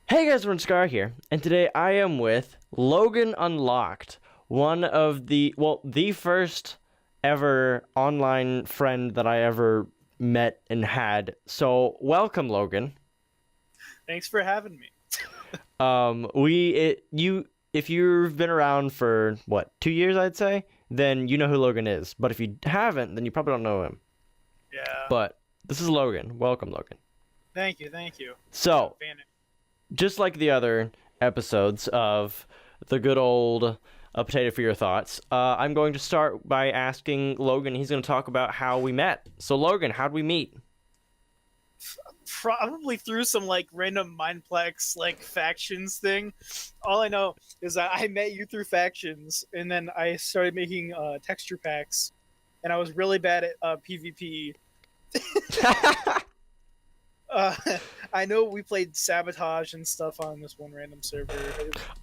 Hey guys, everyone, Scar here, and today I am with Logan Unlocked, one of the first ever online friend that I ever met and had. So, welcome, Logan. Thanks for having me. If you've been around for what, 2 years, I'd say, then you know who Logan is. But if you haven't, then you probably don't know him. Yeah. But this is Logan. Welcome, Logan. Thank you. Thank you. So, Vanity. just like the other episodes of the good old Potato for Your Thoughts, I'm going to start by asking Logan. He's going to talk about how we met. So, Logan, how'd we meet? Probably through some random Mindplex factions thing. All I know is that I met you through factions, and then I started making texture packs, and I was really bad at PvP. Uh, I know we played Sabotage and stuff on this one random server.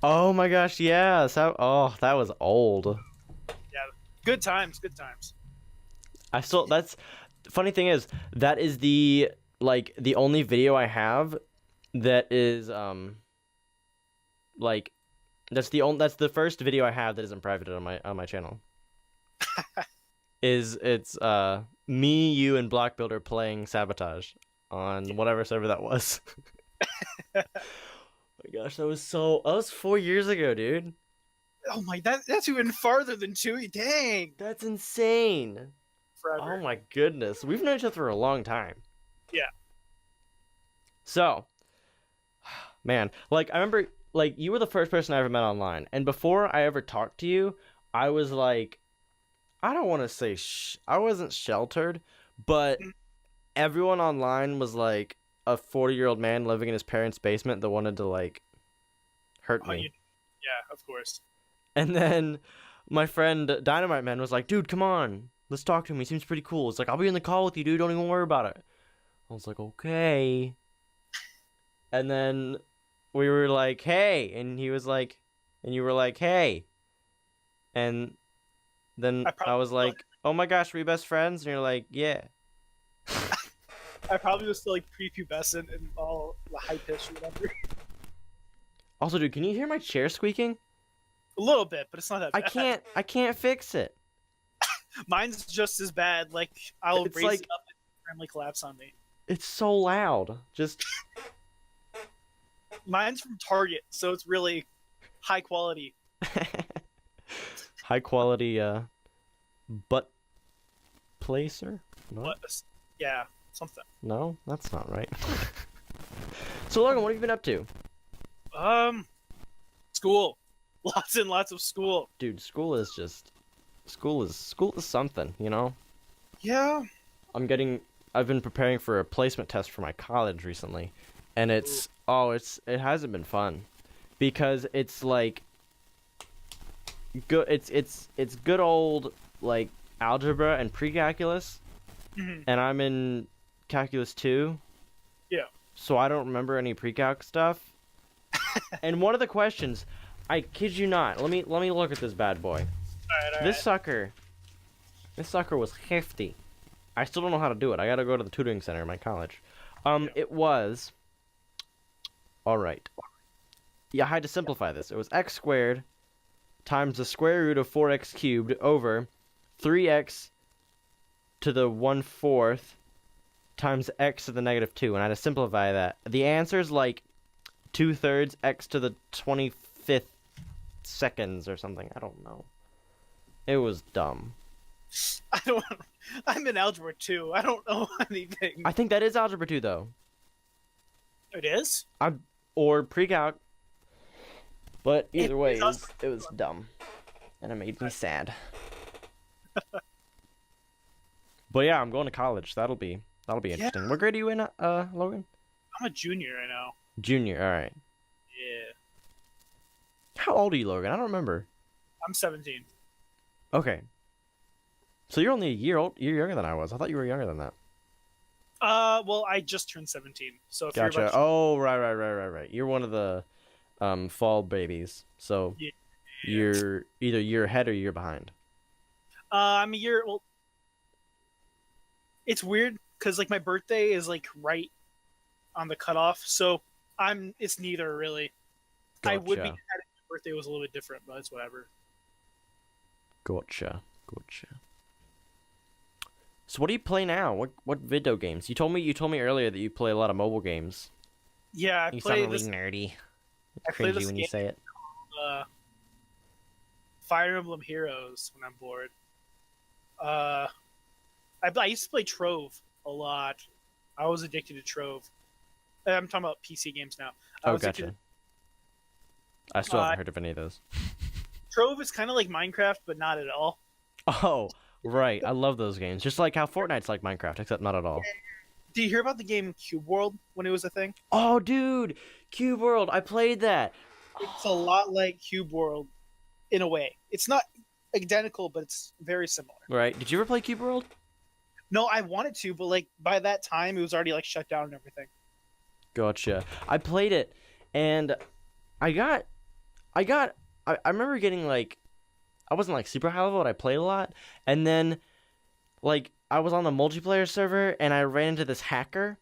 Oh my gosh, yeah. That was old. Yeah, good times. Good times. That's funny thing is that is the only video I have that is like that's the first video I have that isn't private on my channel. It's me, you, and Block Builder playing Sabotage on whatever server that was. Oh my gosh, that was 4 years ago, dude. Oh my, that's even farther than Chewy. Dang. That's insane. Forever. Oh my goodness. We've known each other for a long time. Yeah. So, man, I remember, you were the first person I ever met online, and before I ever talked to you, I was like, I don't want to say I wasn't sheltered, but everyone online was like a 40-year-old man living in his parents' basement that wanted to hurt me. Yeah, of course. And then my friend Dynamite Man was like, dude, come on, let's talk to him. He seems pretty cool. It's like, I'll be in the call with you, dude. Don't even worry about it. I was like, okay. And then we were like, hey, and he was like, and you were like, hey. And then I was like, oh my gosh, are we best friends? And you're like, yeah. I probably was still prepubescent and all high pitched whatever. Also, dude, can you hear my chair squeaking? A little bit, but it's not that bad. I can't fix it. Mine's just as bad. I'll It's raise it up and randomly collapse on me. It's so loud. Just Mine's from Target, so it's really high quality. high quality butt placer? No? What? Yeah, something. No, that's not right. So Logan, what have you been up to? School. Lots and lots of school. Dude, school is something, you know? Yeah. I've been preparing for a placement test for my college recently, and it hasn't been fun because it's good it's good old algebra and pre-calculus, and I'm in calculus 2. Yeah. So I don't remember any pre-calc stuff. And one of the questions, I kid you not, let me look at this bad boy. All right. This sucker was hefty. I still don't know how to do it. I gotta go to the tutoring center in my college. It was... Alright. Yeah, I had to simplify this. It was x squared times the square root of 4x cubed over 3x to the 1/4 times x to the -2. And I had to simplify that. The answer is 2/3 x to the 25th seconds or something. I don't know. It was dumb. I'm in algebra 2. I don't know anything. I think that is algebra 2 though. It is? Or pre-calc. But either way, it was dumb. And it made me sad. But yeah, I'm going to college. That'll be interesting. Yeah. What grade are you in, Logan? I'm a junior right now. Junior, alright. Yeah. How old are you, Logan? I don't remember. I'm 17. Okay. So you're only you're younger than I was. I thought you were younger than that. Well, I just turned 17. So if Gotcha. you're Oh, right. You're one of the fall babies. So Yeah. you're either you're ahead or you're behind. I'm a year old. It's weird because my birthday is right on the cutoff. So It's neither really. I would be Gotcha. sad if my birthday was a little bit different, but it's whatever. Gotcha. Gotcha. So what do you play now? What video games? You told me earlier that you play a lot of mobile games. Yeah, You sound really nerdy. I play Cringy this when you game, say it. uh, Fire Emblem Heroes when I'm bored. Uh, I used to play Trove a lot. I was addicted to Trove. I'm talking about PC games now. I Oh, was addicted gotcha. I still haven't heard of any of those. Trove is kind of like Minecraft, but not at all. Oh, right. I love those games. Just like how Fortnite's like Minecraft, except not at all. Do you hear about the game Cube World when it was a thing? Oh, dude, Cube World. I played that. It's a lot like Cube World in a way. It's not identical, but it's very similar. Right. Did you ever play Cube World? No, I wanted to, but like by that time, it was already like shut down and everything. Gotcha. I played it, and I got, I remember getting like, I wasn't like super high level, but I played a lot, and then, like, I was on the multiplayer server, and I ran into this hacker,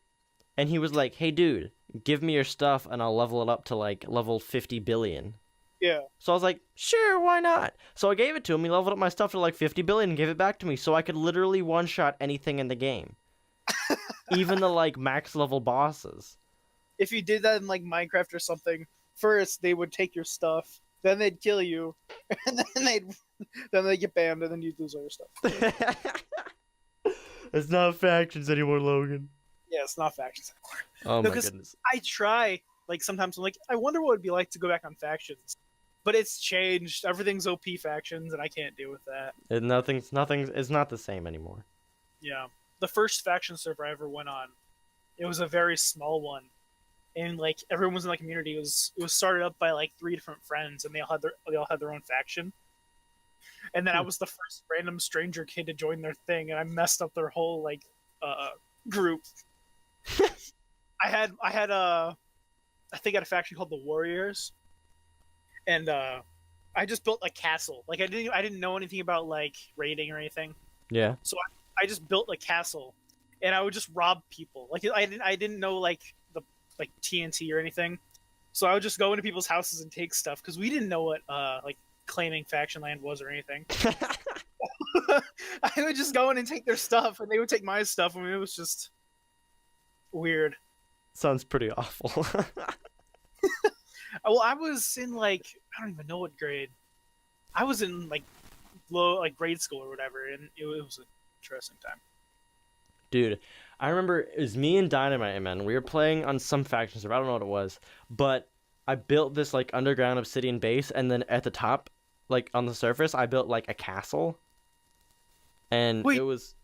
and he was like, "Hey, dude, give me your stuff, and I'll level it up to like level 50 billion." Yeah. So I was like, "Sure, why not?" So I gave it to him. He leveled up my stuff to like 50 billion and gave it back to me, so I could literally one shot anything in the game, even the like max level bosses. If you did that in like Minecraft or something, first they would take your stuff, then they'd kill you, and then they'd get banned, and then you'd lose all your stuff. It's not factions anymore, Logan. Yeah, it's not factions anymore. Oh No, my 'cause goodness. I try, like sometimes I'm like, I wonder what it'd be like to go back on factions. But it's changed. Everything's OP factions, and I can't deal with that. Nothing's it's not the same anymore. Yeah. The first faction server I ever went on, it was a very small one. And like everyone was in the community. It was started up by like 3 different friends, and they all had their own faction. And then I was the first random stranger kid to join their thing, and I messed up their whole like group. I think I had a faction called the Warriors, and I just built a castle. Like I didn't know anything about like raiding or anything, Yeah. so I just built a castle, and I would just rob people. Like I didn't know like the like TNT or anything, so I would just go into people's houses and take stuff because we didn't know what like claiming faction land was or anything. I would just go in and take their stuff, and they would take my stuff. I mean, it was just weird. Sounds pretty awful. Well, I was in like I don't even know what grade. I was in like grade school or whatever, and it was an interesting time. Dude, I remember it was me and Dynamite, man. We were playing on some faction server. I don't know what it was, but I built this like underground obsidian base, and then at the top, like on the surface, I built like a castle. And Wait, it was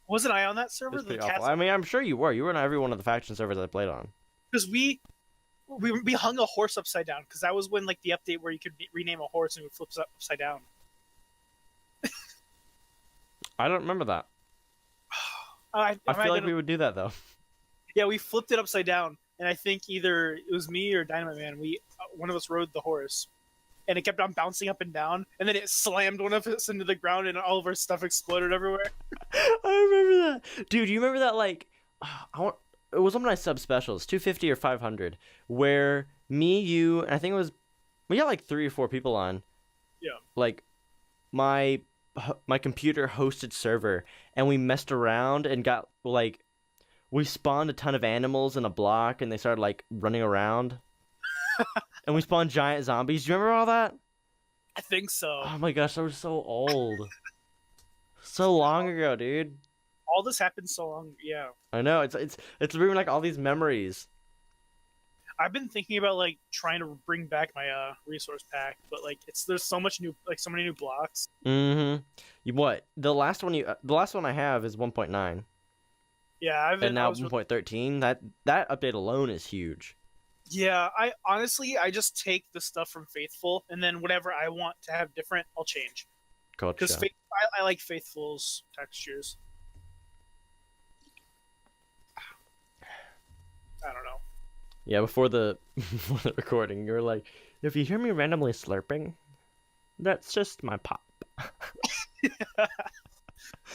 wasn't I on that server? pretty The awful. castle, I mean, I'm sure you were. You were on every one of the faction servers I played on. because we hung a horse upside down because that was when like the update where you could rename a horse and it would flip upside down. I don't remember that. I I feel like we would do that though. Yeah, we flipped it upside down, and I think either it was me or Dynamite Man. One of us rode the horse, and it kept on bouncing up and down, and then it slammed one of us into the ground, and all of our stuff exploded everywhere. I remember that, dude. You remember that? Like, it was one of my sub specials, 250 or 500, where me, you, and I think it was we got like 3 or 4 people on. Yeah. Like, my computer hosted server, and we messed around and got like we spawned a ton of animals in a block, and they started like running around. And we spawned giant zombies. Do you remember all that? I think so. Oh my gosh, that was so old. So long ago, dude. All this happened so long. Yeah. I know, it's bringing like all these memories. I've been thinking about like trying to bring back my resource pack, but like there's so many new blocks. Mm-hmm. What? The last one I have is 1.9. Yeah, And now 1.13. That update alone is huge. Yeah, I just take the stuff from Faithful, and then whatever I want to have different, I'll change. Because Gotcha. I like Faithful's textures. I don't know. Yeah, before the recording, you were like, if you hear me randomly slurping, that's just my pop.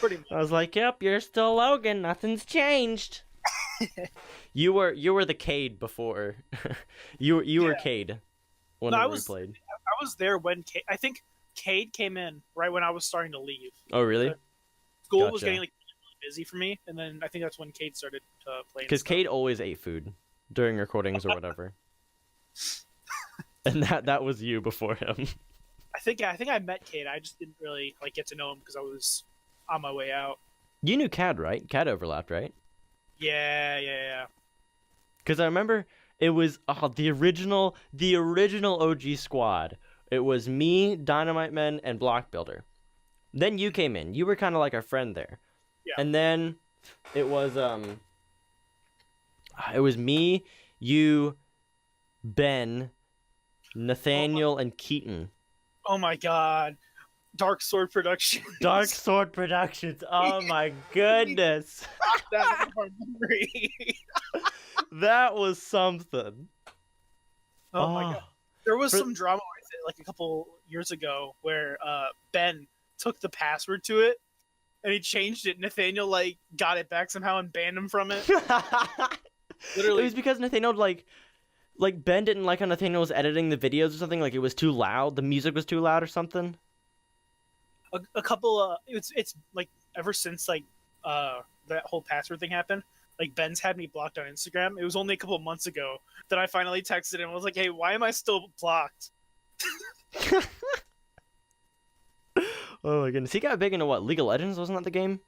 Pretty much. I was like, yep, you're still Logan. Nothing's changed. You were the Cade before. You were Yeah. Cade No, I whenever we was played. I was there when I think Cade came in right when I was starting to leave. Oh really? Uh, School was getting Gotcha. like really busy for me, and then I think that's when Cade started playing Because stuff. Cade always ate food during recordings or whatever, and that was you before him. I think I met Cade. I just didn't really like get to know him because I was on my way out. You knew Cad, right? Cad overlapped, right? Yeah. Because I remember it was the original OG squad. It was me, Dynamite Men, and Block Builder. Then you came in. You were kind of like our friend there. Yeah. And then it was me, you, Ben, Nathaniel, and Keaton. Oh my God, Dark Sword Productions. Dark Sword Productions. Oh my goodness. That hard memory. That was something. Oh my God. There was For- some drama with it like a couple years ago where Ben took the password to it and he changed it. Nathaniel like got it back somehow and banned him from it. Literally, It was because Nathaniel like Ben didn't like how Nathaniel was editing the videos or something. Like it was too loud. The music was too loud or something. a couple. It's like ever since like that whole password thing happened. Like Ben's had me blocked on Instagram. It was only a couple months ago that I finally texted him. I was like, "Hey, why am I still blocked?" Oh my goodness. He got big into what? League of Legends, wasn't that the game?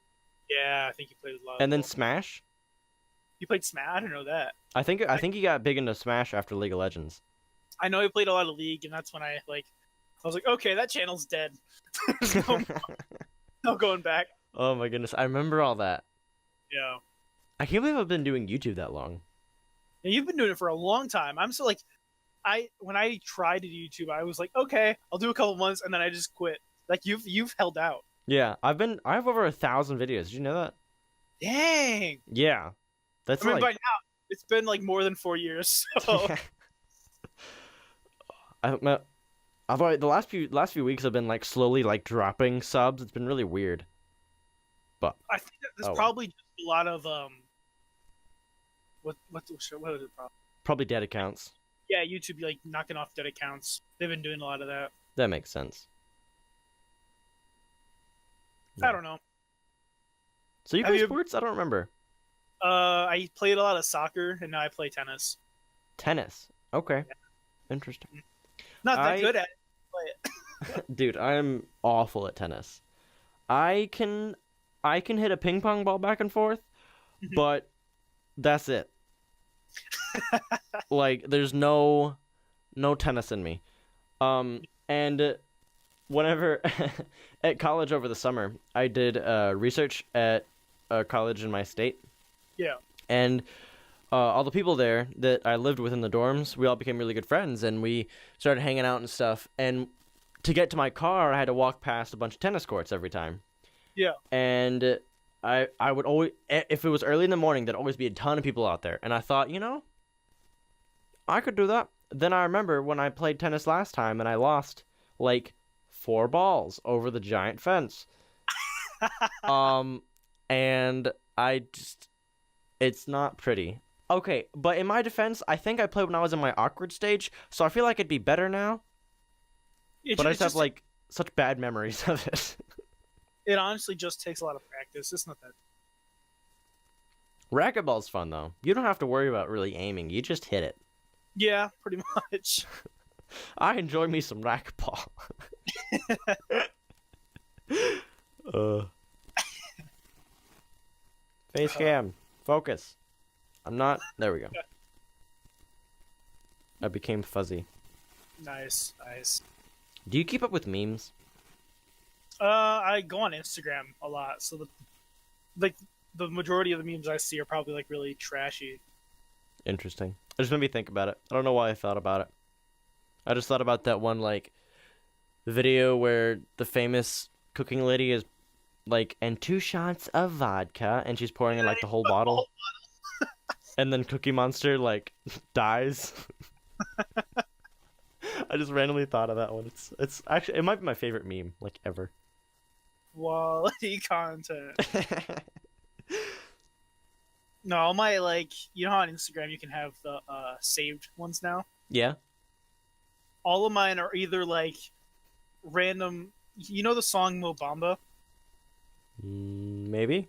Yeah, I think he played a lot. And then Smash? He played Smash. I don't know that. I think he got big into Smash after League of Legends. I know he played a lot of League, and that's when I was like, okay, that channel's dead. There's no going back. Oh my goodness. I remember all that. Yeah. I can't believe I've been doing YouTube that long. And you've been doing it for a long time. I'm still like, when I tried to do YouTube, I was like, okay, I'll do a couple months, and then I just quit. Like you've held out. Yeah, I have over 1,000 videos. Did you know that? Dang. Yeah. That's I mean, by like now it's been like more than 4 years. So I've already, the last few weeks have been like slowly like dropping subs. It's been really weird. But I think that there's Oh, well. probably just a lot of what is it probably? probably dead accounts. Yeah, YouTube like knocking off dead accounts. They've been doing a lot of that. That makes sense. I don't know. So you Have play you- sports? I don't remember. I played a lot of soccer, and now I play tennis. Tennis. Okay. Interesting. Not that I- good at it. Dude, I'm awful at tennis. I can hit a ping pong ball back and forth, Mhm. but that's it. Like there's no tennis in me. And whenever at college over the summer, I did research at a college in my state. Yeah. And all the people there that I lived with in the dorms, we all became really good friends, and we started hanging out and stuff. And to get to my car, I had to walk past a bunch of tennis courts every time. Yeah. And I would always, if it was early in the morning, there'd always be a ton of people out there. And I thought, I could do that. Then I remember when I played tennis last time, and I lost like 4 balls over the giant fence. And it's not pretty. Okay, but in my defense, I think I played when I was in my awkward stage, so I feel like it'd be better now. But I just have like such bad memories of it. it honestly just takes a lot of practice. It's not that. Racquetball's fun though. You don't have to worry about really aiming. You just hit it. Yeah, pretty much. I enjoy me some racquetball. Face cam. Focus. I'm not. There we go. I became fuzzy. Nice. Do you keep up with memes? I go on Instagram a lot, so the majority of the memes I see are probably like really trashy. Interesting. It just made me think about it. I don't know why I thought about it. I just thought about that one, like, video where the famous cooking lady is, like, and 2 shots of vodka, and she's pouring in, like, the whole bottle. And then Cookie Monster, like, dies. I just randomly thought of that one. It's actually, it might be my favorite meme, like, ever. Quality content. No, all my like, you know how on Instagram you can have the saved ones now. Yeah. All of mine are either like random. You know the song Mo Bamba? Maybe.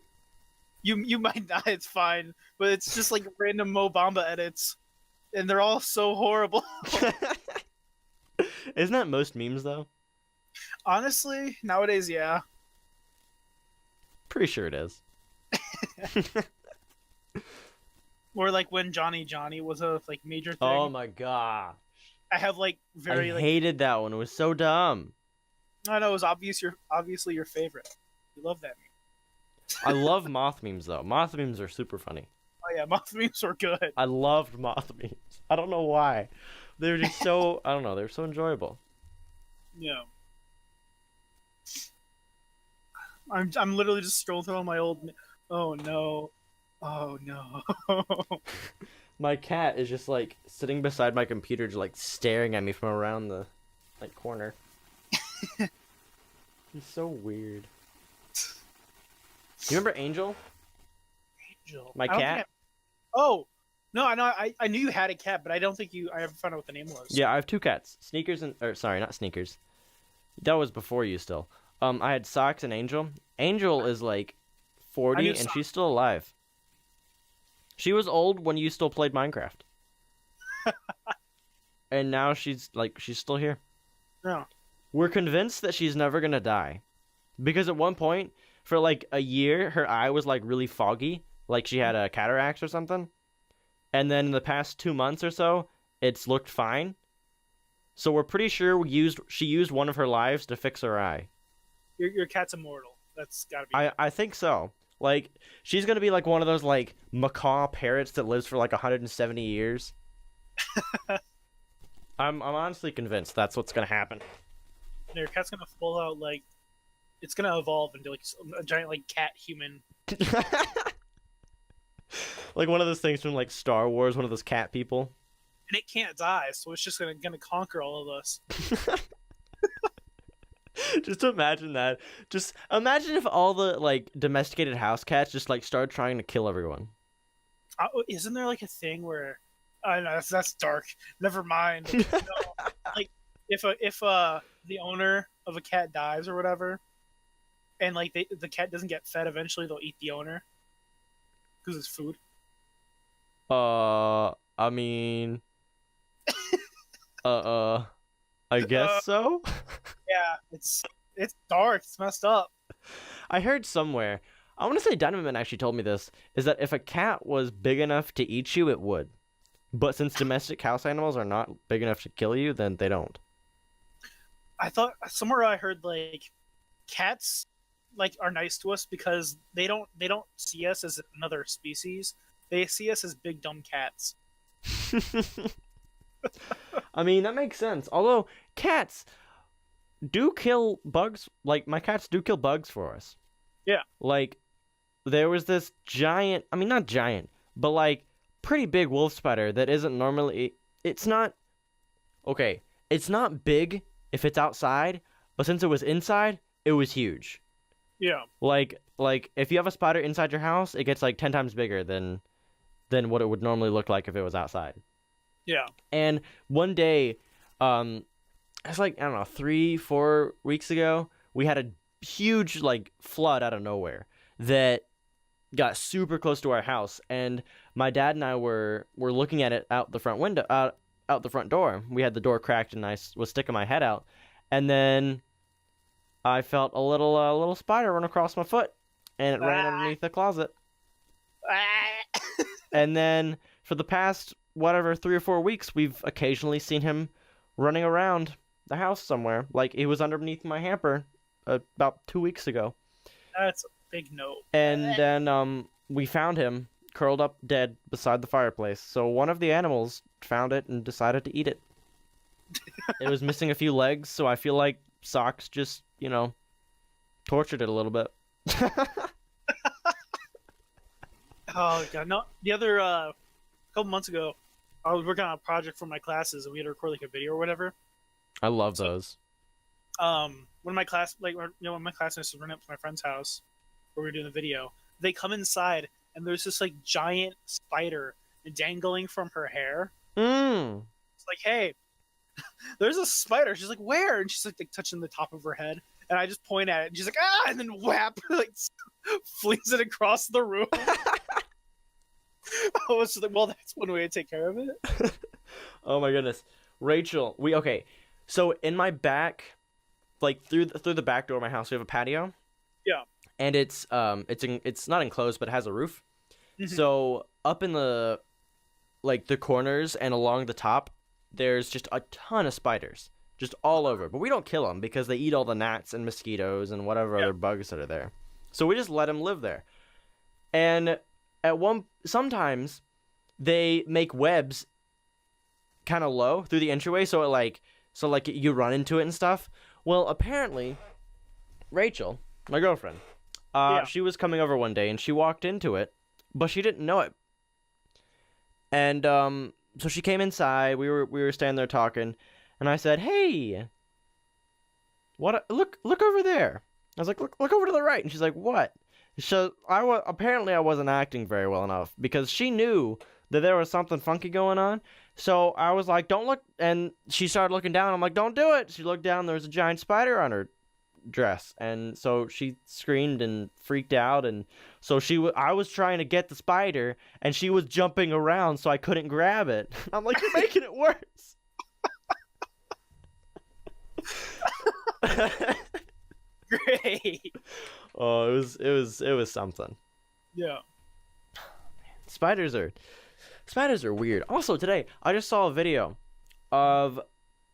You might not. It's fine, but it's just like random Mo Bamba edits, and they're all so horrible. Isn't that most memes though? Honestly, nowadays, yeah. Pretty sure it is. Or like when Johnny was a like major thing. Oh my god. I have like I very like hated that one. It was so dumb. I know it was obviously your favorite. You love that meme. I love moth memes though. Moth memes are super funny. Oh yeah, moth memes were good. I loved moth memes. I don't know why. They were just so I don't know, they were so enjoyable. Yeah. I'm literally just scrolling through all my old. Oh no. Oh no. My cat is just like sitting beside my computer, just like staring at me from around the like corner. He's so weird. Do you remember Angel? Angel. My I don't cat? think Oh no, I know. I knew you had a cat, but I don't think I ever found out what the name was. Yeah, I have two cats. Sneakers and or sorry, not Sneakers. That was before you still. I had Socks and Angel. Angel is like I 40 knew and Socks. she's still alive. She was old when you still played Minecraft. And now she's still here. No. We're convinced that she's never gonna die. Because at one point, for like a year, her eye was like really foggy, like she had a cataract or something. And then in the past 2 months or so, it's looked fine. So we're pretty sure she used one of her lives to fix her eye. Your cat's immortal. That's gotta be. I think so. Like she's gonna be like one of those like macaw parrots that lives for like 170 years. I'm honestly convinced that's what's gonna happen. Your cat's gonna full out like. It's gonna evolve into like a giant like cat human. Like one of those things from like Star Wars, one of those cat people. And it can't die, so it's just gonna conquer all of us. Just imagine that. Just imagine if all the like domesticated house cats just like started trying to kill everyone. Isn't there like a thing where? I know that's dark. Never mind. No, like if the owner of a cat dies or whatever, and like the cat doesn't get fed, eventually they'll eat the owner because it's food. I mean, I guess so. Yeah, it's dark. It's messed up. I heard somewhere. I want to say Dynaman actually told me this. Is that if a cat was big enough to eat you, it would. But since domestic house animals are not big enough to kill you, then they don't. I thought somewhere I heard like cats like are nice to us because they don't see us as another species. They see us as big dumb cats. I mean, that makes sense. Although cats do kill bugs. Like my cats do kill bugs for us. Yeah. Like there was this giant, I mean not giant, but like pretty big wolf spider that isn't normally it's not okay, it's not big if it's outside, but since it was inside, it was huge. Yeah. Like if you have a spider inside your house, it gets like 10 times bigger than what it would normally look like if it was outside. Yeah. And one day, it's like, I don't know, 3-4 weeks ago, we had a huge like flood out of nowhere that got super close to our house, and my dad and I were looking at it out the front window, out the front door. We had the door cracked, and I was sticking my head out, and then I felt a little spider run across my foot, and it ran underneath the closet. And then for the past whatever 3 or 4 weeks, we've occasionally seen him running around the house somewhere. Like he was underneath my hamper about 2 weeks ago. That's a big no. And then we found him curled up dead beside the fireplace. So one of the animals found it and decided to eat it. It was missing a few legs, so I feel like Socks just, tortured it a little bit. Oh god, no. The other couple months ago, I was working on a project for my classes, and we had to record like a video or whatever. I love those. One of my class, one of my classmates was running up to my friend's house where we were doing the video. They come inside, and there's this like giant spider dangling from her hair. Mm. It's like, hey, there's a spider. She's like, where? And she's like touching the top of her head. And I just point at it, and she's like, ah, and then whap, like flings it across the room. I was just like, well, that's one way to take care of it. Oh my goodness, Rachel. Okay. So in my back, like through the back door of my house, we have a patio. Yeah. And it's not enclosed, but it has a roof. Mhm. So up in the corners and along the top, there's just a ton of spiders, just all over. But we don't kill them because they eat all the gnats and mosquitoes and whatever other bugs that are there. So we just let them live there. And sometimes they make webs kind of low through the entryway, so you run into it and stuff. Well, apparently, Rachel, my girlfriend, she was coming over one day and she walked into it, but she didn't know it. And so she came inside. We were standing there talking, and I said, "Hey, look over there." I was like, "Look over to the right," and she's like, "What?" So apparently I wasn't acting very well enough because she knew that there was something funky going on. So I was like, "Don't look," and she started looking down. I'm like, "Don't do it." She looked down. There was a giant spider on her dress, and so she screamed and freaked out. And so I was trying to get the spider, and she was jumping around, so I couldn't grab it. I'm like, "You're making it worse." Great. Oh, it was something. Yeah. Spiders are weird. Also today, I just saw a video of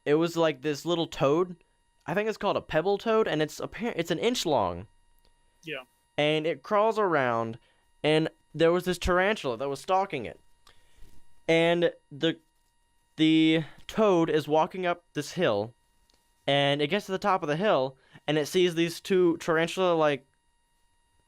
it was like this little toad. I think it's called a pebble toad, and it's an inch long. Yeah. And it crawls around, and there was this tarantula that was stalking it. And the toad is walking up this hill, and it gets to the top of the hill, and it sees these two tarantula like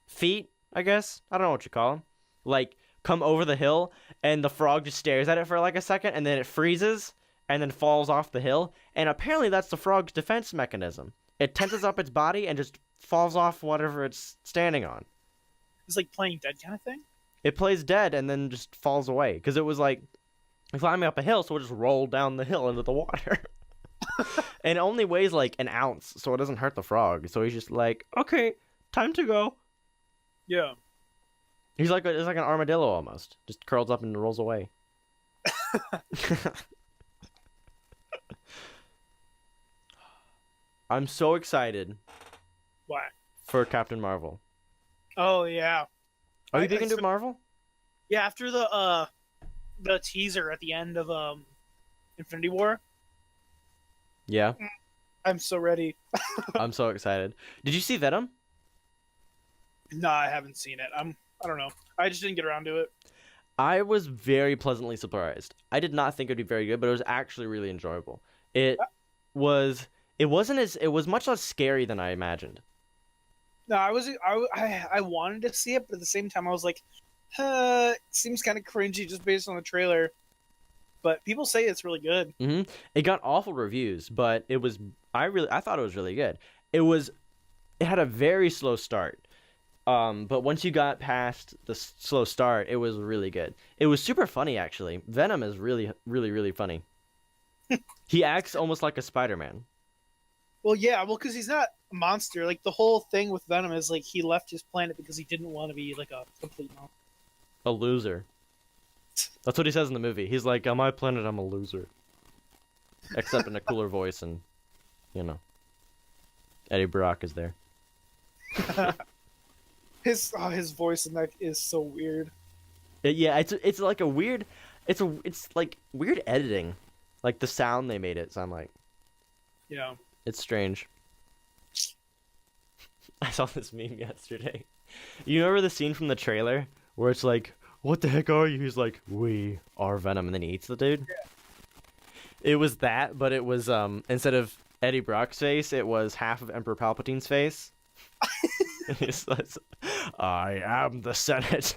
feet, I guess. I don't know what you call them. Like come over the hill, and the frog just stares at it for like a second, and then it freezes and then falls off the hill. And apparently that's the frog's defense mechanism. It tenses up its body and just falls off whatever it's standing on. It's like playing dead kind of thing. It plays dead and then just falls away because it was like climbing up a hill, so it just rolled down the hill into the water. And it only weighs like an ounce, so it doesn't hurt the frog. So he's just like, okay, time to go. Yeah. It's like an armadillo almost, just curls up and rolls away. I'm so excited. Why? For Captain Marvel. Oh yeah. Are you big into Marvel? Yeah, after the teaser at the end of Infinity War. Yeah. I'm so ready. I'm so excited. Did you see Venom? No, I haven't seen it. I don't know. I just didn't get around to it. I was very pleasantly surprised. I did not think it would be very good, but it was actually really enjoyable. It was much less scary than I imagined. No, I wanted to see it, but at the same time I was like, it seems kind of cringy just based on the trailer. But people say it's really good. Mm-hmm. It got awful reviews, but it was I thought it was really good. It had a very slow start. But once you got past the slow start, it was really good. It was super funny, actually. Venom is really, really, really funny. He acts almost like a Spider-Man. Well, yeah, because he's not a monster. Like, the whole thing with Venom is, like, he left his planet because he didn't want to be, like, a complete monster. A loser. That's what he says in the movie. He's like, on my planet, I'm a loser. Except in a cooler voice, and, Eddie Brock is there. His voice in that is so weird. It's like a weird, it's like weird editing, like the sound they made it sound like. Yeah. It's strange. I saw this meme yesterday. You remember the scene from the trailer where it's like, "What the heck are you?" He's like, "We are Venom," and then he eats the dude. Yeah. It was that, but it was instead of Eddie Brock's face, it was half of Emperor Palpatine's face. He says, "I am the Senate."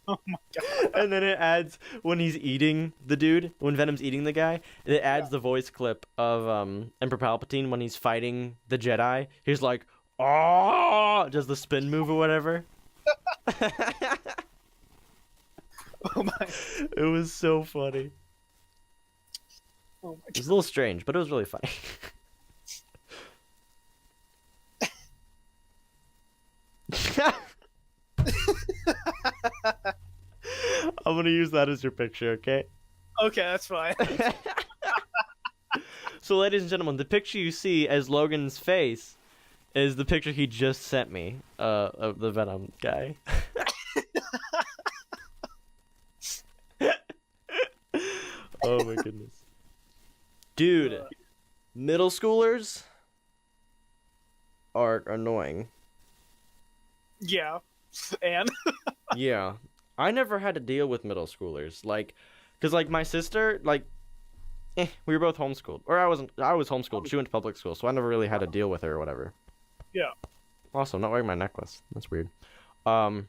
Oh my god. And then it adds when he's eating the dude, when Venom's eating the guy, it adds the voice clip of Emperor Palpatine when he's fighting the Jedi. He's like, "Oh!" does the spin move or whatever. Oh my. It was so funny. Oh my It was a little strange, but it was really funny. I'm gonna use that as your picture, okay? Okay, that's fine. So, ladies and gentlemen, the picture you see as Logan's face is the picture he just sent me of the Venom guy. Oh my goodness. Dude, middle schoolers are annoying. Yeah. And Yeah. I never had to deal with middle schoolers. Like, because, like, my sister, like, we were both homeschooled. Or I was homeschooled. She went to public school, so I never really had to deal with her or whatever. yeah. Also, I'm not wearing my necklace. That's weird. That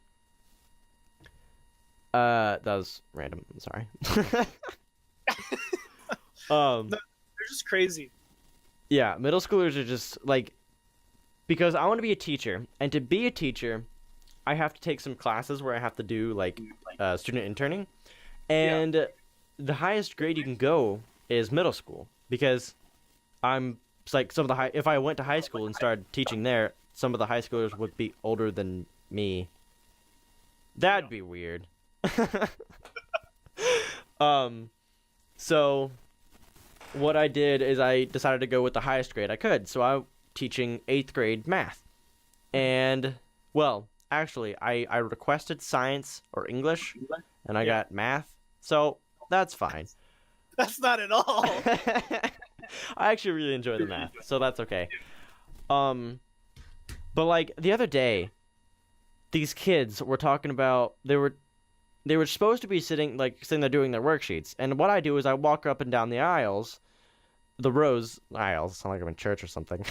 was random. I'm sorry. They're just crazy. Yeah, middle schoolers are just like, because I want to be a teacher, and to be a teacher, I have to take some classes where I have to do like student interning, and the highest grade you can go is middle school because it's like some of the high. If I went to high school and started teaching there, some of the high schoolers would be older than me. That'd be weird. So what I did is I decided to go with the highest grade I could. So I'm teaching 8th grade math. And, well, actually, I requested science or English, and I got math. So that's fine. That's not at all. I actually really enjoy the math, so that's okay. But, like, the other day, these kids were talking about, they were supposed to be sitting there doing their worksheets. And what I do is I walk up and down the aisles, the rows, aisles, sound like I'm in church or something.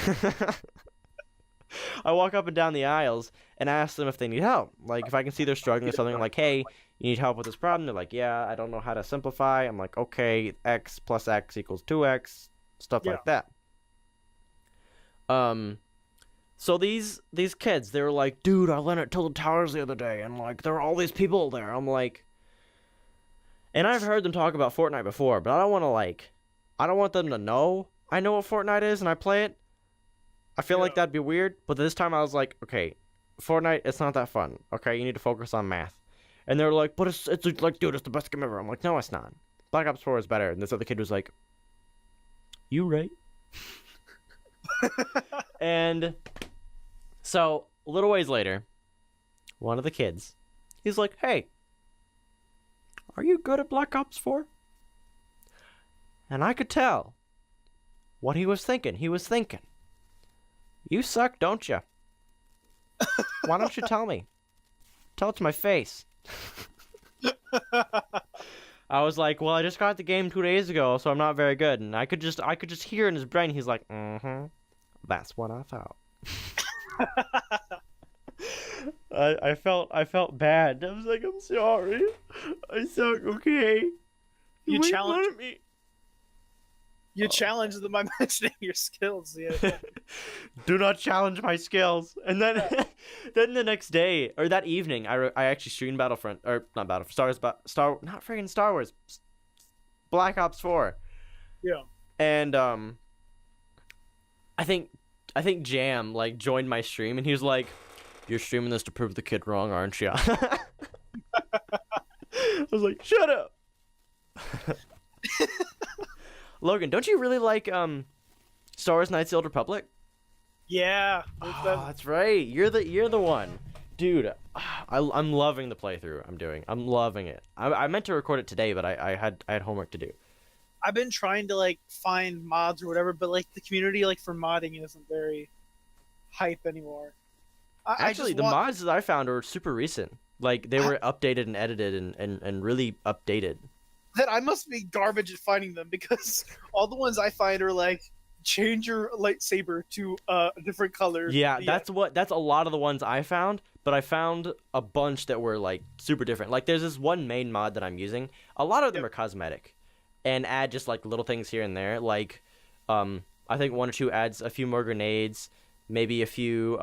I walk up and down the aisles and ask them if they need help. Like, if I can see they're struggling with something, like, hey, you need help with this problem? They're like, yeah, I don't know how to simplify. I'm like, okay, x plus x equals 2x, stuff like that. So these kids, they were like, dude, I went at Tilted Towers the other day, and, like, there were all these people there. I'm like... And I've heard them talk about Fortnite before, but I don't want to, like... I don't want them to know I know what Fortnite is and I play it. I feel like that'd be weird, but this time I was like, okay, Fortnite, it's not that fun. Okay, you need to focus on math. And they were like, but it's like, dude, it's the best game ever. I'm like, no, it's not. Black Ops 4 is better. And this other kid was like, you right? And so, a little ways later, one of the kids, he's like, hey, are you good at Black Ops 4? And I could tell what he was thinking. He was thinking, you suck, don't you? Why don't you tell me? Tell it to my face. I was like, well, I just got the game 2 days ago, so I'm not very good. And I could just hear in his brain, he's like, that's what I thought. I felt bad. I was like, I'm sorry. I suck. Okay. You Make challenged fun of me. You challenged them by mentioning your skills. Yeah. Do not challenge my skills. And then, then the next day or that evening, I actually streamed Battlefront or not Battlefront, not freaking Star Wars, Black Ops 4. Yeah. And I think Jam like joined my stream and he was like, "You're streaming this to prove the kid wrong, aren't you?" I was like, "Shut up." Logan, don't you really like Star Wars Knights of the Old Republic? Yeah. Oh, that's right. You're the one, dude. I'm loving the playthrough I'm doing. I'm loving it. I meant to record it today, but I had homework to do. I've been trying to like find mods or whatever, but like the community like for modding isn't very hype anymore. Actually, the mods that I found are super recent. Like they were updated and edited and really updated. That I must be garbage at finding them because all the ones I find are like change your lightsaber to a different color. Yeah, that's a lot of the ones I found, but I found a bunch that were like super different. Like there's this one main mod that I'm using. A lot of them are cosmetic and add just like little things here and there. Like I think 1 or 2 adds a few more grenades, maybe a few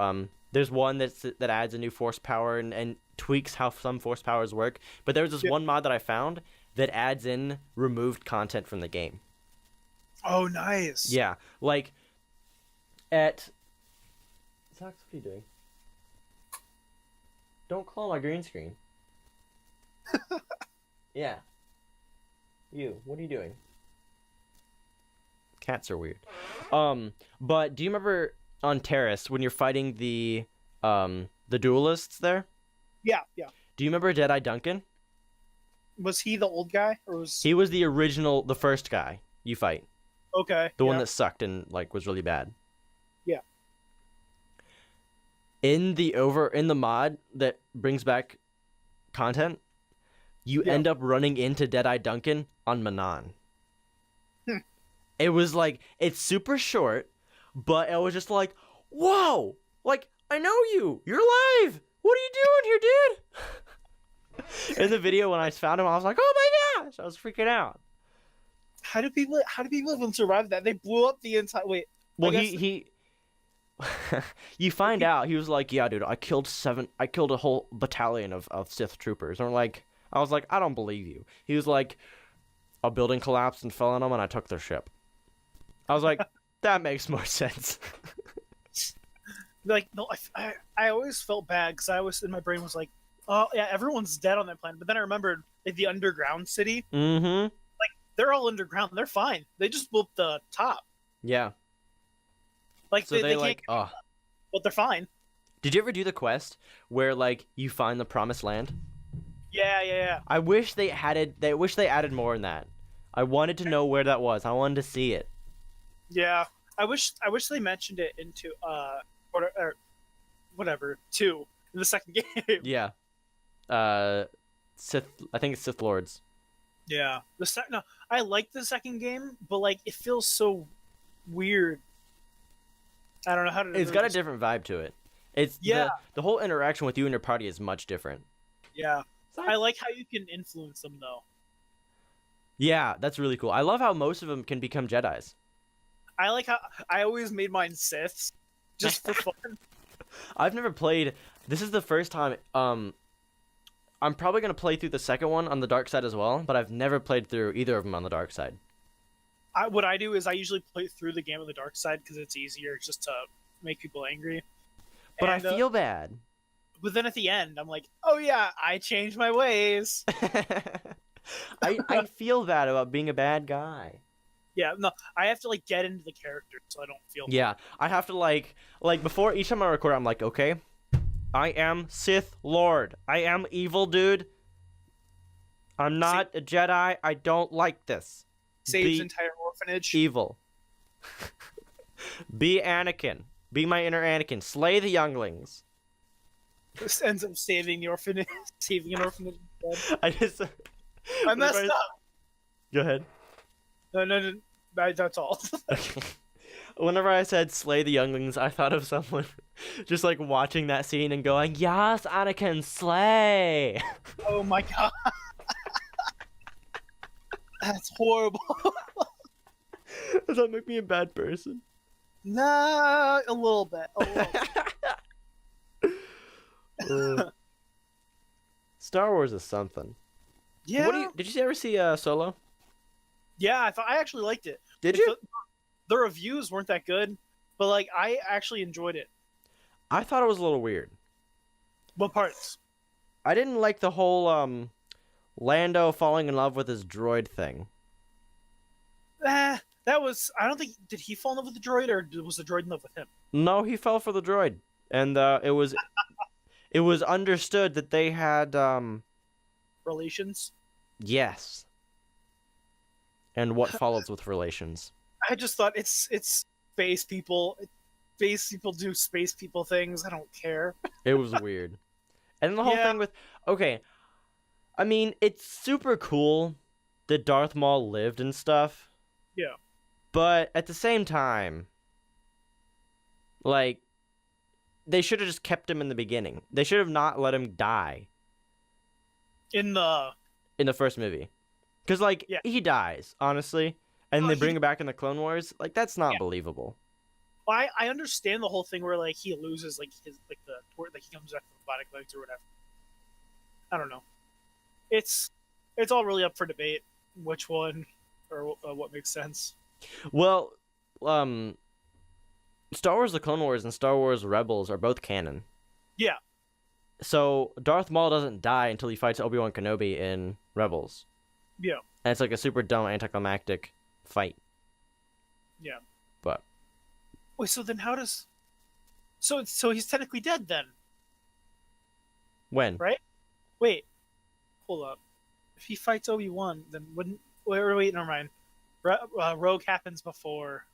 There's one that adds a new force power and tweaks how some force powers work. But there was this one mod that I found that adds in removed content from the game. Oh, nice. Yeah, like at Zox, what are you doing? Don't claw my green screen. Yeah. You, what are you doing? Cats are weird. But do you remember on Terrace when you're fighting the duelists there? Yeah. Do you remember Deadeye Duncan? Was he the old guy, or was He was the original, the first guy you fight. okay? The one that sucked and like was really bad. Yeah. In the mod that brings back content, you end up running into Deadeye Duncan on Manon. It was like, it's super short, but it was just like, whoa, like, I know you. You're alive. What are you doing here, dude? In the video when I found him, I was like, oh my gosh, I was freaking out. How do people even survive that? They blew up the entire. Wait. Well, he you find out he was like, yeah, dude, I killed a whole battalion of Sith troopers. And I was like, I don't believe you. He was like, a building collapsed and fell on them, and I took their ship. I was like, that makes more sense. Like, no, I always felt bad because I always in my brain was like, oh yeah, everyone's dead on that planet. But then I remembered like the underground city. Mm-hmm. Like they're all underground. They're fine. They just blew up the top. Yeah. Like So they can't, but they're fine. Did you ever do the quest where like you find the promised land? Yeah. I wish they added more in that. I wanted to know where that was. I wanted to see it. Yeah. I wish they mentioned it into or whatever 2 in the second game. Yeah. Sith. I think it's Sith Lords. Yeah. No, I like the second game, but like it feels so weird. I don't know how to. It's got a different vibe to it. It's the whole interaction with you and your party is much different. Yeah. I like how you can influence them though. Yeah, that's really cool. I love how most of them can become Jedis. I like how I always made mine Siths just for fun. I've never played. This is the first time. I'm probably gonna play through the second one on the dark side as well, but I've never played through either of them on the dark side. What I do is I usually play through the game on the dark side because it's easier just to make people angry. But I feel bad. But then at the end, I'm like, oh yeah, I changed my ways. I feel bad about being a bad guy. Yeah, no, I have to like get into the character so I don't feel bad. Yeah, I have to like before each time I record, I'm like, okay, I am Sith Lord. I am evil, dude. I'm not a Jedi. I don't like this. Saves entire orphanage. Evil. Be Anakin. Be my inner Anakin. Slay the younglings. This ends up saving the orphanage. Saving an orphanage. I messed up. Go ahead. No, that's all. Whenever I said slay the younglings, I thought of someone just like watching that scene and going, yes, Anakin, slay! Oh my god. That's horrible. Does that make me a bad person? Nah, a little bit. Star Wars is something. Yeah. Did you ever see Solo? Yeah, I actually liked it. Did you? The reviews weren't that good, but like I actually enjoyed it. I thought it was a little weird. What parts? I didn't like the whole Lando falling in love with his droid thing. That was. I don't think. Did he fall in love with the droid, or was the droid in love with him? No, he fell for the droid, and it was understood that they had relations. Yes. And what follows with relations? I just thought it's space people. Space people do space people things. I don't care. It was weird. And the whole thing with okay, I mean, it's super cool that Darth Maul lived and stuff. Yeah. But at the same time, like, they should have just kept him in the beginning. They should have not let him die. In the first movie. Because, like, he dies, honestly. And they bring him back in the Clone Wars. Like, that's not believable. I understand the whole thing where like he loses like his like he comes back with robotic legs or whatever. I don't know. It's all really up for debate which one or what makes sense. Well, um, Star Wars: The Clone Wars and Star Wars Rebels are both canon. Yeah. So Darth Maul doesn't die until he fights Obi-Wan Kenobi in Rebels. Yeah. And it's like a super dumb anticlimactic fight. Yeah. But wait, so then how does so he's technically dead then, when? right? Wait, hold up. If he fights Obi-Wan, then wouldn't wait, never mind. Rogue happens before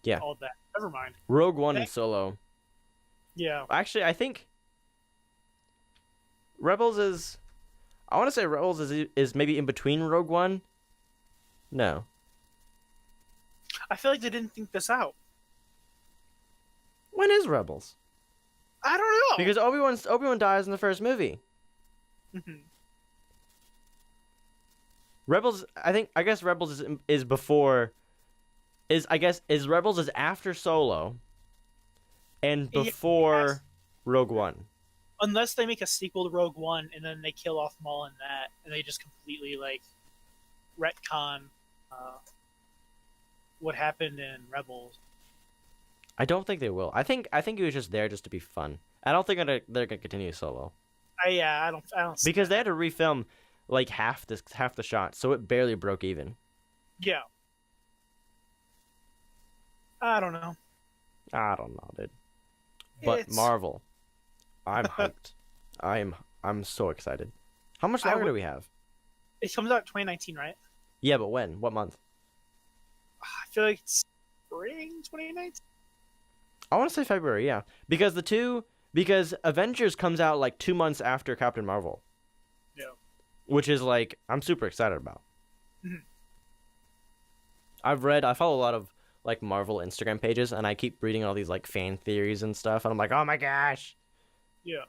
Yeah. all that. Never mind. Rogue One Okay. and Solo. Yeah. Actually, I think Rebels is. I want to say Rebels is maybe in between Rogue One. No. I feel like they didn't think this out. When is Rebels? I don't know. Because Obi-Wan dies in the first movie. Mhm. Rebels, I guess Rebels is before. Is Rebels is after Solo. And Yeah, before yes. Rogue One. Unless they make a sequel to Rogue One and then they kill off Maul in that, and they just completely like retcon what happened in Rebels. I don't think they will. I think he was just there just to be fun. I don't think they're gonna continue Solo I don't see because that. they had to refilm like half the shot, so it barely broke even. Yeah. I don't know. I don't know, dude. But It's- Marvel, I'm hyped. I'm so excited. How much longer do we have? It comes out 2019, right? Yeah, but when? What month? I feel like it's spring 2019. I want to say February. Yeah, because Avengers comes out like 2 months after Captain Marvel. Yeah. Which is like I'm super excited about. Mhm. I follow a lot of like Marvel Instagram pages, and I keep reading all these like fan theories and stuff, and I'm like, oh my gosh. Yeah.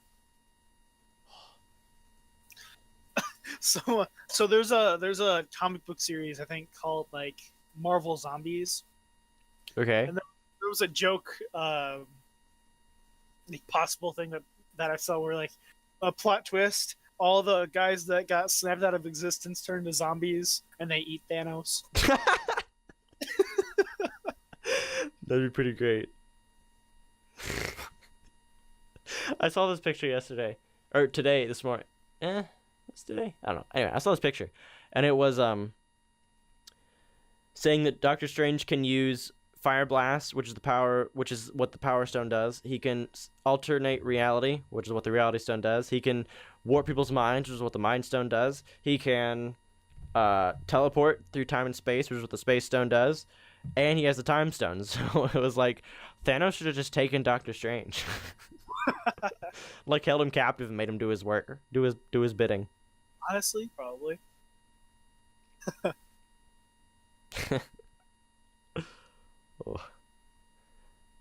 So there's a comic book series I think called like Marvel Zombies. Okay. And there was a joke, the possible thing that I saw where like a plot twist. All the guys that got snapped out of existence turn to zombies and they eat Thanos. That'd be pretty great. I saw this picture yesterday or today, this morning. What's today? I don't know. Anyway, I saw this picture, and it was saying that Doctor Strange can use Fire Blast, which is what the Power Stone does. He can alternate reality, which is what the Reality Stone does. He can warp people's minds, which is what the Mind Stone does. He can teleport through time and space, which is what the Space Stone does. And he has the Time Stone. So it was like Thanos should have just taken Doctor Strange. Like held him captive and made him do his work, do his bidding. Honestly, probably. Oh.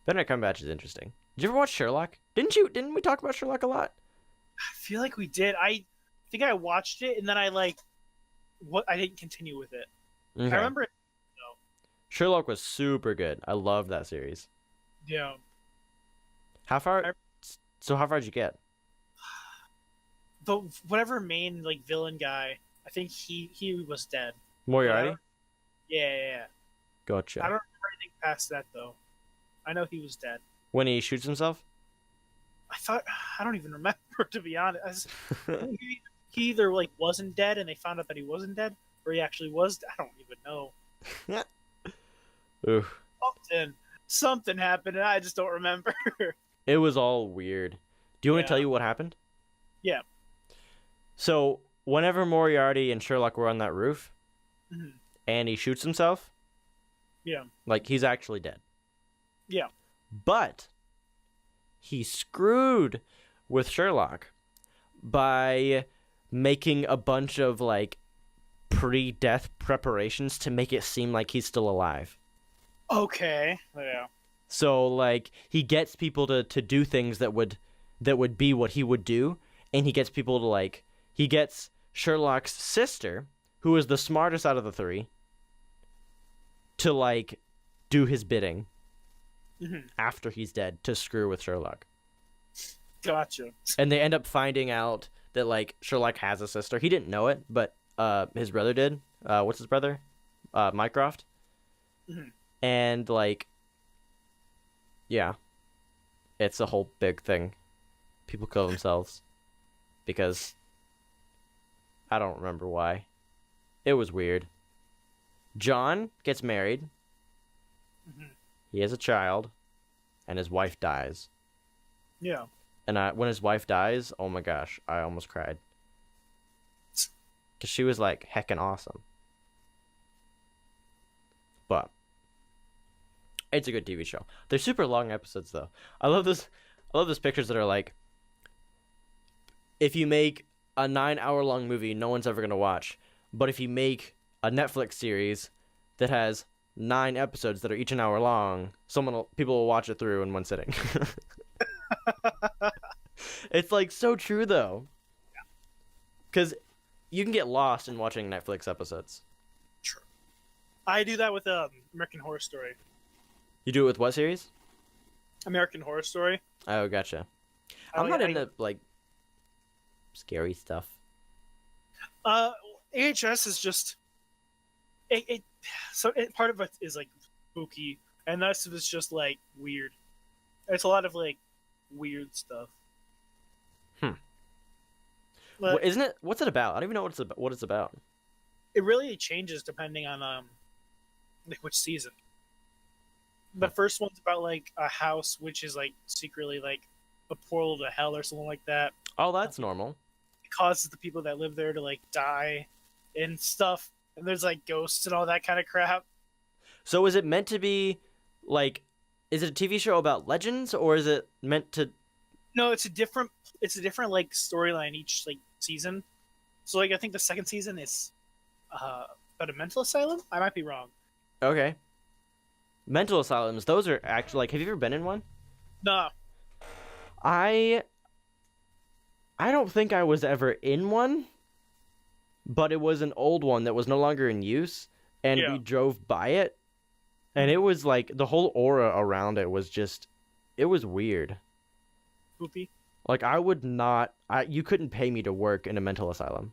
Benedict Cumberbatch is interesting. Did you ever watch Sherlock? Didn't we talk about Sherlock a lot? I feel like we did. I think I watched it and then I didn't continue with it. Okay. I remember it. Sherlock was super good. I loved that series. Yeah. How far did you get? The whatever main like villain guy, I think he was dead. Moriarty? Yeah. Gotcha. I don't remember anything past that though. I know he was dead. When he shoots himself? I don't even remember to be honest. He either like wasn't dead and they found out that he wasn't dead, or he actually was. I don't even know. Oof. Something happened and I just don't remember. It was all weird. Do you want to Yeah. tell you what happened? Yeah. So, whenever Moriarty and Sherlock were on that roof, Mhm. and he shoots himself, Yeah. like, he's actually dead. Yeah. But he screwed with Sherlock by making a bunch of, like, pre-death preparations to make it seem like he's still alive. Okay. Yeah. So, like, he gets people to do things that would be what he would do, and he gets people to, like, he gets Sherlock's sister, who is the smartest out of the three, to, like, do his bidding Mhm. after he's dead to screw with Sherlock. Gotcha. And they end up finding out that like Sherlock has a sister. He didn't know it, but his brother did. What's his brother? Mycroft. Mhm. And like, yeah, it's a whole big thing. People kill themselves because I don't remember why. It was weird. John gets married. Mhm. He has a child, and his wife dies. Yeah. And when his wife dies, oh my gosh, I almost cried. Because she was like heckin' awesome. But it's a good TV show. They're super long episodes though. I love this. I love those pictures that are like, if you make a 9 hour long movie, no one's ever gonna watch. But if you make a Netflix series that has 9 episodes that are each an hour long, people will watch it through in one sitting. It's like so true though, because you can get lost in watching Netflix episodes. True. I do that with American Horror Story. You do it with what series? American Horror Story. Oh, gotcha. I I'm not like- into like scary stuff. AHS is just part of it is like spooky, and the rest of it's just like weird. It's a lot of like weird stuff. But What, isn't it? What's it about? I don't even know what it's about. it really changes depending on like which season. The first one's about like a house which is like secretly like a portal to hell or something like that. Oh, that's normal. It causes the people that live there to like die and stuff. And there's like ghosts and all that kind of crap. So is it meant to be like, is it a TV show about legends, or is it meant to? No, it's a different like storyline each like season. So like I think the second season is about a mental asylum. I might be wrong. Okay. Mental asylums. Those are actually like. Have you ever been in one? No. I don't think I was ever in one, but it was an old one that was no longer in use, and Yeah. we drove by it, and it was like the whole aura around it was just, it was weird. Poopy. Like I would not, you couldn't pay me to work in a mental asylum.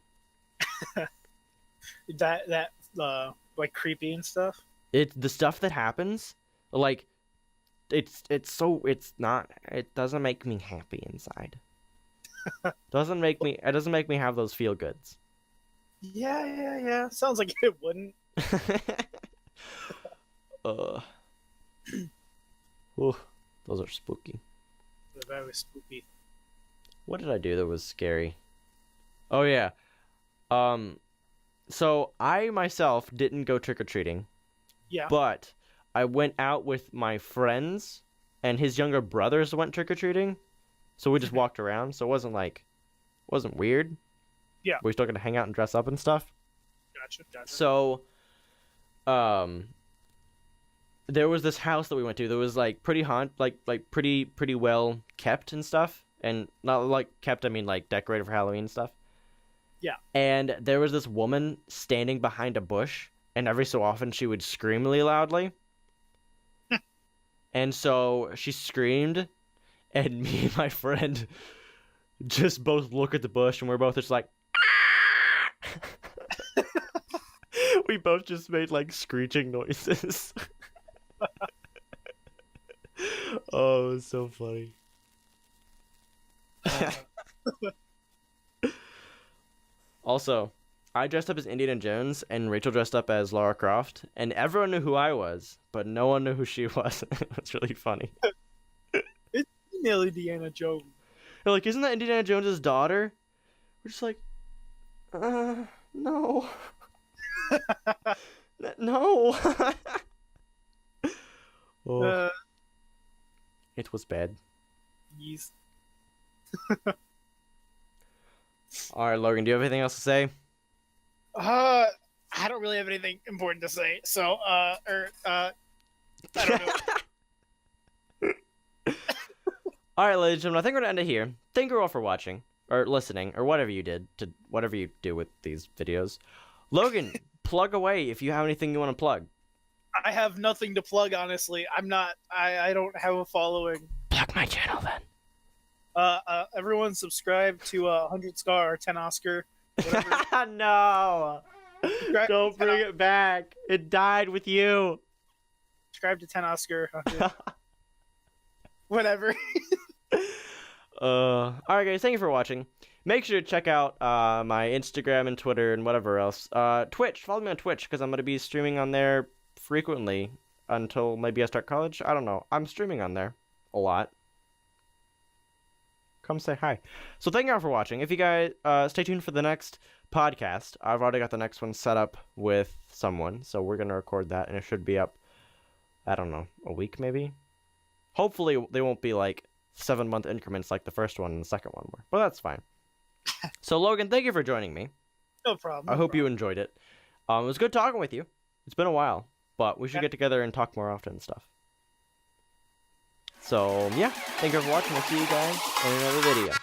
That like creepy and stuff. The stuff that happens, like it doesn't make me happy inside. It doesn't make me have those feel goods. Yeah. Sounds like it wouldn't. Ooh, those are spooky. They're very spooky. What did I do that was scary? Oh yeah. So I myself didn't go trick-or-treating, Yeah. but I went out with my friends, and his younger brothers went trick-or-treating. So we just walked around, so it wasn't weird. Yeah. We still got to hang out and dress up and stuff. Gotcha. So, there was this house that we went to that was like pretty pretty well kept and stuff, and not like kept, I mean like decorated for Halloween and stuff. Yeah. And there was this woman standing behind a bush, and every so often she would scream really loudly. And so she screamed, and me and my friend just both look at the bush, and we're both just like, ah! We both just made like screeching noises. Oh, it was so funny. Also, I dressed up as Indiana Jones, and Rachel dressed up as Lara Croft, and everyone knew who I was, but no one knew who she was. It's really funny. Female Indiana Jones. They're like, isn't that Indiana Jones's daughter? We're just like, no. No. Oh, it was bad. Yes. All right, Logan, do you have anything else to say? I don't really have anything important to say. So, I don't know. All right, ladies and gentlemen, I think we're gonna end it here. Thank you all for watching or listening or whatever you do with these videos. Logan, plug away if you have anything you want to plug. I have nothing to plug, honestly. I'm not. I don't have a following. Plug my channel then. Everyone subscribe to 100 Scar or 10 Oscar. Whatever. No. Subscribe Don't to 10 bring it back. It died with you. Subscribe to 10 Oscar. Whatever. All right, guys. Thank you for watching. Make sure to check out my Instagram and Twitter and whatever else. Twitch. Follow me on Twitch because I'm going to be streaming on there frequently until maybe I start college. I don't know. I'm streaming on there a lot. Come say hi. So thank you all for watching. If you guys stay tuned for the next podcast. I've already got the next one set up with someone, so we're going to record that, and it should be up, I don't know, a week maybe? Hopefully they won't be like 7-month increments like the first one and the second one were, but that's fine. So Logan, thank you for joining me. No problem. I hope you enjoyed it. It was good talking with you. It's been a while, but we should get together and talk more often and stuff. So yeah, thank you for watching. We'll see you guys in another video.